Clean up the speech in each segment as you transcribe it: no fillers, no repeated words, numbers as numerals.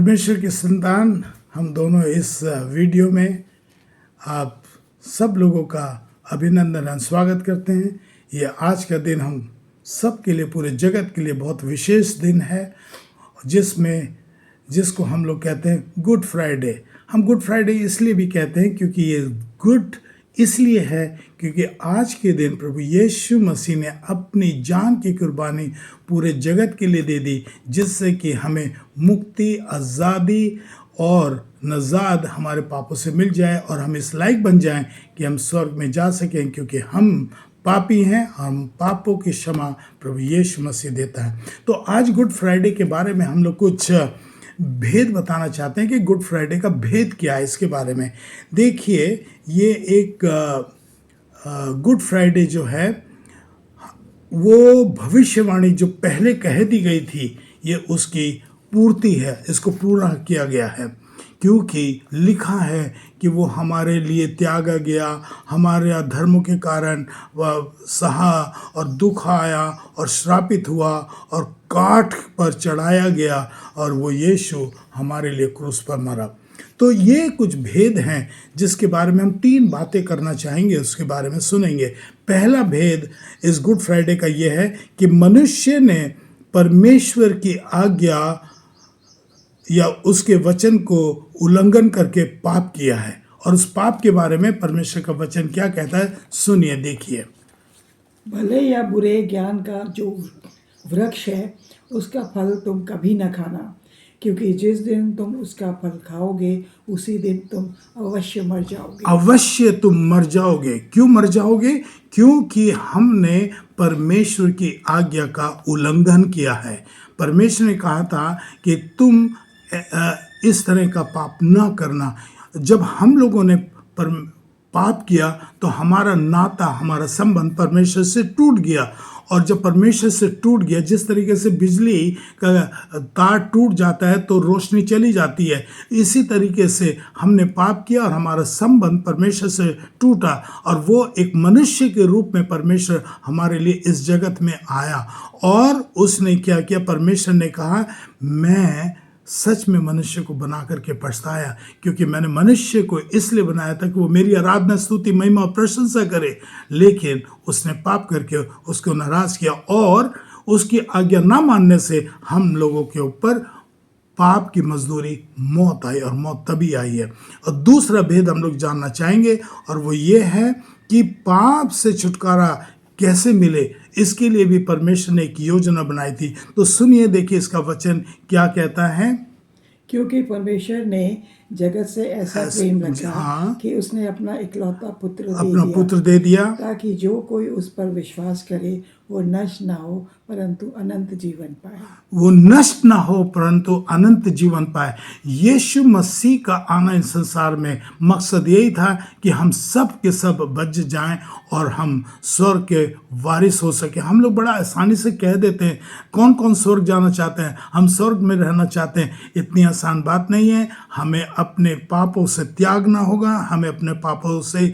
परमेश्वर की संतान हम दोनों इस वीडियो में आप सब लोगों का अभिनंदन और स्वागत करते हैं। ये आज का दिन हम सब के लिए, पूरे जगत के लिए बहुत विशेष दिन है, जिसको हम लोग कहते हैं गुड फ्राइडे। हम गुड फ्राइडे इसलिए भी कहते हैं क्योंकि ये गुड इसलिए है क्योंकि आज के दिन प्रभु यीशु मसीह ने अपनी जान की कुर्बानी पूरे जगत के लिए दे दी, जिससे कि हमें मुक्ति, आज़ादी और नजात हमारे पापों से मिल जाए और हम इस लायक बन जाएं कि हम स्वर्ग में जा सकें, क्योंकि हम पापी हैं। हम पापों की क्षमा प्रभु यीशु मसीह देता है। तो आज गुड फ्राइडे के बारे में हम लोग कुछ भेद बताना चाहते हैं कि गुड फ्राइडे का भेद क्या है। इसके बारे में देखिए, ये एक गुड फ्राइडे जो है वो भविष्यवाणी जो पहले कह दी गई थी, ये उसकी पूर्ति है। इसको पूरा किया गया है क्योंकि लिखा है कि वो हमारे लिए त्यागा गया, हमारे अधर्मों के कारण वह सहा और दुख आया और श्रापित हुआ और काठ पर चढ़ाया गया और वो यीशु हमारे लिए क्रूस पर मरा। तो ये कुछ भेद हैं जिसके बारे में हम 3 बातें करना चाहेंगे, उसके बारे में सुनेंगे। पहला भेद इस गुड फ्राइडे का ये है कि मनुष्य ने परमेश्वर की आज्ञा या उसके वचन को उल्लंघन करके पाप किया है, और उस पाप के बारे में परमेश्वर का वचन क्या कहता है, सुनिए, देखिए। भले या बुरे ज्ञान का जो वृक्ष है उसका फल तुम कभी न खाना, क्योंकि जिस दिन तुम उसका फल खाओगे उसी दिन तुम अवश्य मर जाओगे। अवश्य तुम मर जाओगे। क्यों मर जाओगे? क्योंकि हमने परमेश्वर की आज्ञा का उल्लंघन किया है। परमेश्वर ने कहा था कि तुम इस तरह का पाप ना करना। जब हम लोगों ने पाप किया तो हमारा नाता, हमारा संबंध परमेश्वर से टूट गया। और जब परमेश्वर से टूट गया, जिस तरीके से बिजली का तार टूट जाता है तो रोशनी चली जाती है, इसी तरीके से हमने पाप किया और हमारा संबंध परमेश्वर से टूटा। और वो एक मनुष्य के रूप में परमेश्वर हमारे लिए इस जगत में आया और उसने क्या किया, परमेश्वर ने कहा, मैं सच में मनुष्य को बना करके पछताया, क्योंकि मैंने मनुष्य को इसलिए बनाया था कि वो मेरी आराधना, स्तुति, महिमा और प्रशंसा करे। लेकिन उसने पाप करके उसको नाराज किया और उसकी आज्ञा ना मानने से हम लोगों के ऊपर पाप की मजदूरी मौत आई, और मौत तभी आई है। और दूसरा भेद हम लोग जानना चाहेंगे, और वो ये है कि पाप से छुटकारा कैसे मिले। इसके लिए भी परमेश्वर ने एक योजना बनाई थी। तो सुनिए, देखिए इसका वचन क्या कहता है। क्योंकि परमेश्वर ने जगत से ऐसा प्रेम रखा कि उसने अपना इकलौता पुत्र दे दिया ताकि जो कोई उस पर विश्वास करे वो नष्ट ना हो परंतु अनंत जीवन पाए। वो नष्ट ना हो परंतु अनंत जीवन पाए। यीशु मसीह का आना इस संसार में मकसद यही था कि हम सब के सब बच जाएं और हम स्वर्ग के वारिस हो सके। हम लोग बड़ा आसानी से कह देते हैं, कौन कौन स्वर्ग जाना चाहते हैं, हम स्वर्ग में रहना चाहते हैं। इतनी आसान बात नहीं है। हमें अपने पापों से त्यागना होगा, हमें अपने पापों से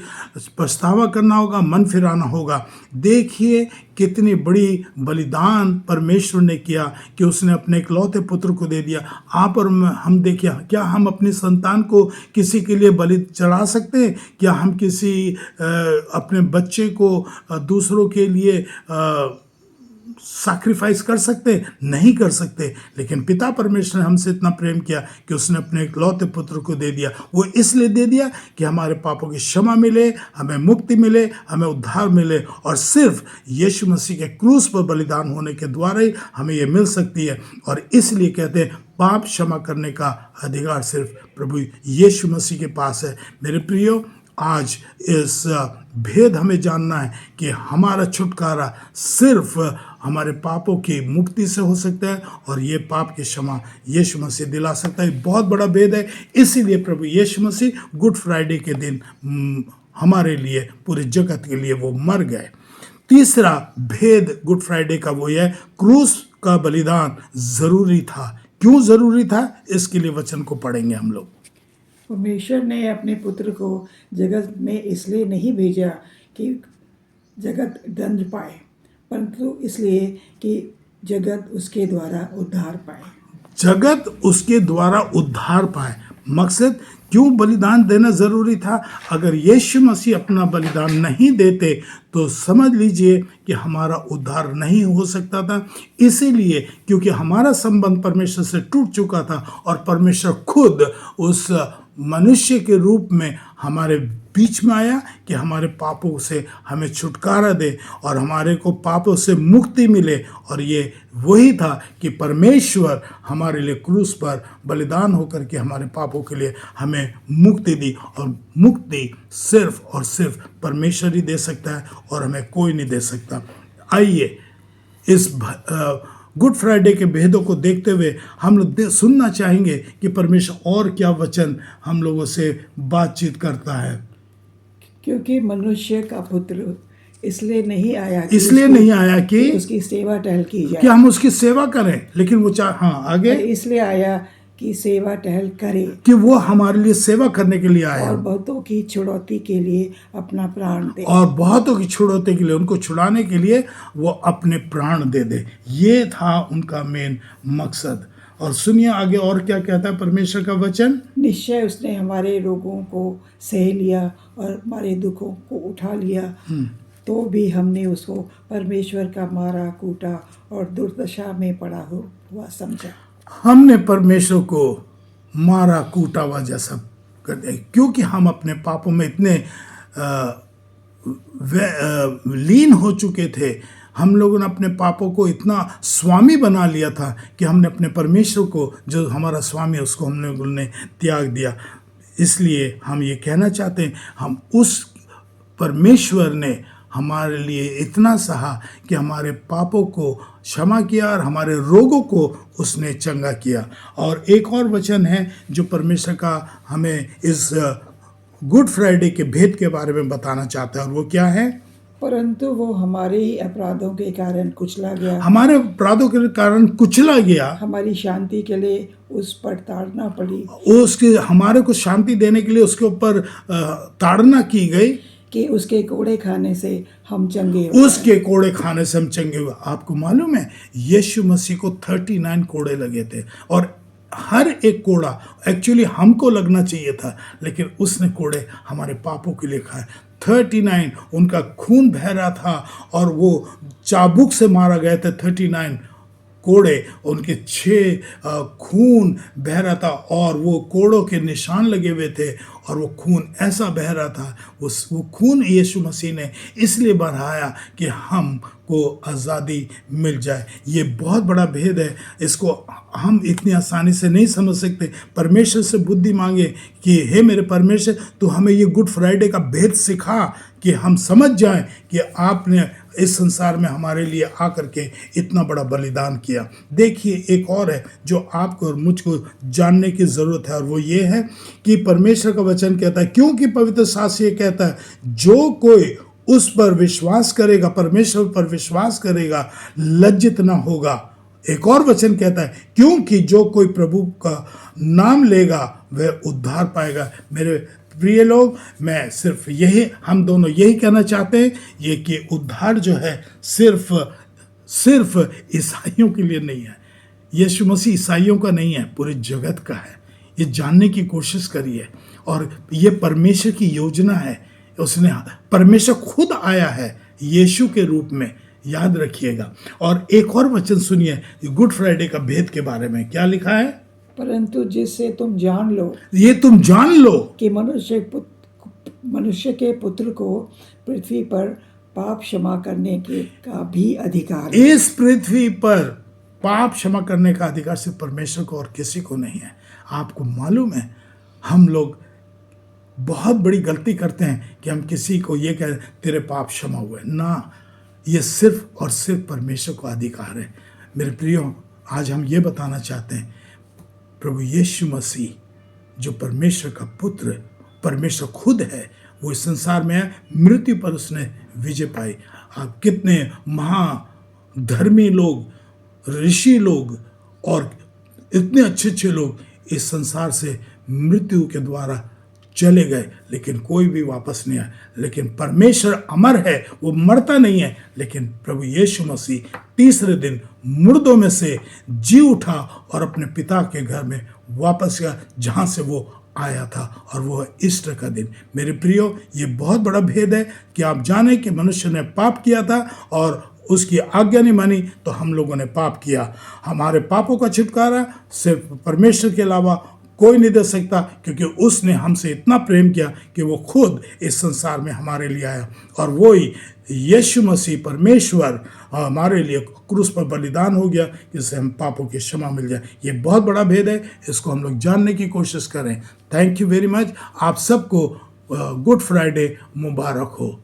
पछतावा करना होगा, मन फिराना होगा। देखिए कितनी बड़ी बलिदान परमेश्वर ने किया कि उसने अपने इकलौते पुत्र को दे दिया। आप और हम देखिए, क्या हम अपनी संतान को किसी के लिए बलि चढ़ा सकते हैं? क्या हम किसी अपने बच्चे को दूसरों के लिए सैक्रिफाइस कर सकते? नहीं कर सकते। लेकिन पिता परमेश्वर ने हमसे इतना प्रेम किया कि उसने अपने इकलौते पुत्र को दे दिया। वो इसलिए दे दिया कि हमारे पापों की क्षमा मिले, हमें मुक्ति मिले, हमें उद्धार मिले, और सिर्फ यीशु मसीह के क्रूस पर बलिदान होने के द्वारा ही हमें ये मिल सकती है। और इसलिए कहते हैं पाप क्षमा करने का अधिकार सिर्फ प्रभु यीशु मसीह के पास है। मेरे प्रियो, आज इस भेद हमें जानना है कि हमारा छुटकारा सिर्फ हमारे पापों की मुक्ति से हो सकता है, और ये पाप की क्षमा यीशु मसीह दिला सकता है। बहुत बड़ा भेद है। इसीलिए प्रभु यीशु मसीह गुड फ्राइडे के दिन हमारे लिए, पूरे जगत के लिए वो मर गए। तीसरा भेद गुड फ्राइडे का वो है, क्रूस का बलिदान जरूरी था। क्यों जरूरी था? इसके लिए वचन को पढ़ेंगे हम लोग। परमेश्वर ने अपने पुत्र को जगत में इसलिए नहीं भेजा कि जगत दंड पाए, परंतु इसलिए कि जगत उसके द्वारा उद्धार पाए। जगत उसके द्वारा उद्धार पाए। मकसद क्यों बलिदान देना जरूरी था? अगर यीशु मसीह अपना बलिदान नहीं देते तो समझ लीजिए कि हमारा उद्धार नहीं हो सकता था। इसीलिए क्योंकि हमारा संबंध परमेश्वर से टूट चुका था और परमेश्वर खुद उस मनुष्य के रूप में हमारे बीच में आया कि हमारे पापों से हमें छुटकारा दे और हमारे को पापों से मुक्ति मिले। और ये वही था कि परमेश्वर हमारे लिए क्रूस पर बलिदान होकर के हमारे पापों के लिए हमें मुक्ति दी। और मुक्ति सिर्फ और सिर्फ परमेश्वर ही दे सकता है और हमें कोई नहीं दे सकता। आइए इस गुड फ्राइडे के भेदों को देखते हुए हम लोग सुनना चाहेंगे कि परमेश्वर और क्या वचन हम लोगों से बातचीत करता है। क्योंकि मनुष्य का पुत्र इसलिए नहीं आया कि उसकी सेवा टहल की जाए, कि हम उसकी सेवा करें, लेकिन वो आगे इसलिए आया कि सेवा टहल करे, कि वो हमारे लिए सेवा करने के लिए आया और बहुतों की छुड़ौती के लिए अपना प्राण दे, और बहुतों की छुड़ौती के लिए, उनको छुड़ाने के लिए वो अपने प्राण दे दे। ये था उनका मेन मकसद। और सुनिए आगे और क्या कहता है परमेश्वर का वचन। निश्चय उसने हमारे रोगों को सह लिया और हमारे दुखों को उठा लिया, तो भी हमने उसको परमेश्वर का मारा कूटा और दुर्दशा में पड़ा हुआ समझा। हमने परमेश्वर को मारा कूटा हुआ जैसा कर दिया, क्योंकि हम अपने पापों में इतने लीन हो चुके थे। हम लोगों ने अपने पापों को इतना स्वामी बना लिया था कि हमने अपने परमेश्वर को, जो हमारा स्वामी है, उसको हमने त्याग दिया। इसलिए हम ये कहना चाहते हैं, हम उस परमेश्वर ने हमारे लिए इतना सहा कि हमारे पापों को क्षमा किया और हमारे रोगों को उसने चंगा किया। और एक और वचन है जो परमेश्वर का हमें इस गुड फ्राइडे के भेद के बारे में बताना चाहता है, और वो क्या है? परंतु वो हमारे अपराधों के कारण कुचला गया, हमारे अपराधों के कारण कुचला गया, हमारी शांति के लिए उस पर ताड़ना पड़ी, उसके हमारे को शांति देने के लिए उसके ऊपर ताड़ना की गई कि उसके कोड़े खाने से हम चंगे हुए। आपको मालूम है यीशु मसीह को 39 कोड़े लगे थे, और हर एक कोड़ा एक्चुअली हमको लगना चाहिए था, लेकिन उसने कोड़े हमारे पापों के लिए खाए। 39 उनका खून बह रहा था और वो चाबुक से मारा गया था। 39 कोड़े उनके 6 खून बह रहा था और वो कोड़ों के निशान लगे हुए थे और वो खून ऐसा बह रहा था। वो खून यीशु मसीह ने इसलिए बहाया कि हमको आज़ादी मिल जाए। ये बहुत बड़ा भेद है, इसको हम इतनी आसानी से नहीं समझ सकते। परमेश्वर से बुद्धि मांगे कि हे मेरे परमेश्वर, तू हमें ये गुड फ्राइडे का भेद सिखा कि हम समझ जाएं कि आपने इस संसार में हमारे लिए आकर के इतना बड़ा बलिदान किया। देखिए एक और है जो आपको और मुझको जानने की ज़रूरत है, और वो ये है कि परमेश्वर का वचन कहता है, क्योंकि पवित्र शास्त्र ये कहता है, जो कोई उस पर विश्वास करेगा, परमेश्वर पर विश्वास करेगा, लज्जित ना होगा। एक और वचन कहता है, क्योंकि जो कोई प्रभु का नाम लेगा वह उद्धार पाएगा। मेरे प्रिय लोग, मैं सिर्फ यही, हम दोनों यही कहना चाहते हैं, ये कि उद्धार जो है सिर्फ ईसाइयों के लिए नहीं है। यीशु मसीह ईसाइयों का नहीं है, पूरे जगत का है। ये जानने की कोशिश करिए, और ये परमेश्वर की योजना है। उसने परमेश्वर खुद आया है यीशु के रूप में, याद रखिएगा। और एक और वचन सुनिए गुड फ्राइडे का भेद के बारे में, क्या लिखा है? परंतु जिससे तुम जान लो, ये तुम जान लो कि मनुष्य के पुत्र को पृथ्वी पर पाप क्षमा करने के का भी अधिकार है। इस पृथ्वी पर पाप क्षमा करने का अधिकार सिर्फ परमेश्वर को और किसी को नहीं है। आपको मालूम है, हम लोग बहुत बड़ी गलती करते हैं कि हम किसी को ये कहें तेरे पाप क्षमा हुए ना, ये सिर्फ और सिर्फ परमेश्वर को अधिकार है। मेरे प्रियो, आज हम ये बताना चाहते हैं, प्रभु यीशु मसीह जो परमेश्वर का पुत्र, परमेश्वर खुद है, वो इस संसार में है, मृत्यु पर उसने विजय पाई। आप कितने महाधर्मी लोग, ऋषि लोग और इतने अच्छे अच्छे लोग इस संसार से मृत्यु के द्वारा चले गए, लेकिन कोई भी वापस नहीं आया। लेकिन परमेश्वर अमर है, वो मरता नहीं है। लेकिन प्रभु यीशु मसीह तीसरे दिन मुर्दों में से जी उठा और अपने पिता के घर में वापस गया, जहाँ से वो आया था, और वो है ईस्टर का दिन। मेरे प्रियो, ये बहुत बड़ा भेद है कि आप जाने कि मनुष्य ने पाप किया था और उसकी आज्ञा नहीं मानी, तो हम लोगों ने पाप किया। हमारे पापों का छुटकारा सिर्फ परमेश्वर के अलावा कोई नहीं दे सकता, क्योंकि उसने हमसे इतना प्रेम किया कि वो खुद इस संसार में हमारे लिए आया। और वो ही यीशु मसीह परमेश्वर हमारे लिए क्रूस पर बलिदान हो गया, जिससे हम पापों की क्षमा मिल जाए। ये बहुत बड़ा भेद है, इसको हम लोग जानने की कोशिश करें। Thank you very much. आप सबको गुड फ्राइडे मुबारक हो।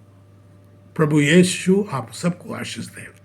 प्रभु यीशु आप सबको आशीष दे।